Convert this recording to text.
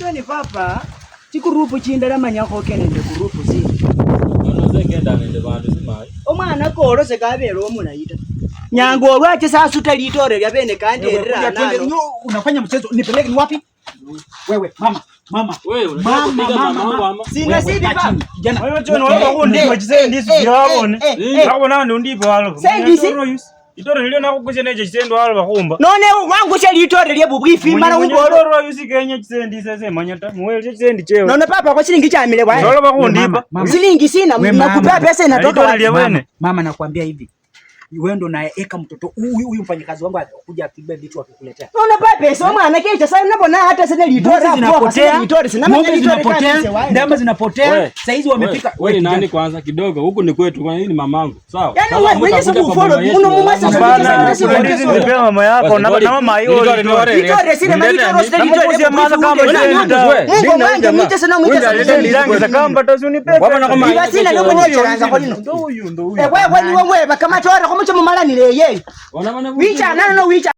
Kitoni papa chikurupu chindala manyako kenende kurupu zi. Ono zegenda nende bantu simai. Omwana kolo sekabera omulayita. Nyango olwache sasa utalitore lya bene kandi era nalo. Unafanya mchezo nipeleke ni wapi? Wewe mama. Wewe unapiga mama. Sina sidi pa. Jana. Wewe chono wala kundi machisendi sibirabone. Nako nandi undipo walo. Sendisi. Itore nilio nako kusene chisendo walo bakumba. None wangu litore lye bubwifi mara ubolo. Ro yusi Kenya chisendi sese manyata. Muwele chisendi chewe. None papa kwa shilingi chamile bwana. Wala bakundipa. Shilingi sina nakupea pesa inatoka. Mama nakwambia hivi. Wewe ndo naeka mtoto huyu mfanyakazi wangu akuja apigwe vitu akikuletea. Unaona pesa mwana kesho sasa unapona hata sasa litore hapo sasa litore sina ng'ombe zinapotea, ndama zinapotea. Sasa hizi wamepika. Wewe ni nani kwanza kidogo? Huku ni kwetu kwa nini mamangu? Sawa. Yaani wewe sababu follow unamumasa sana. Ndio mama yako na mama hiyo. Litore sina litore sasa litore maana kama ndio mwite sana mwite kamba tazunipe. Baba na kama hivi sina ndio mwenye changa kwa nini? Ndio huyu. Wewe kama chora kama chama mala ni yeye. Wicha nano wicha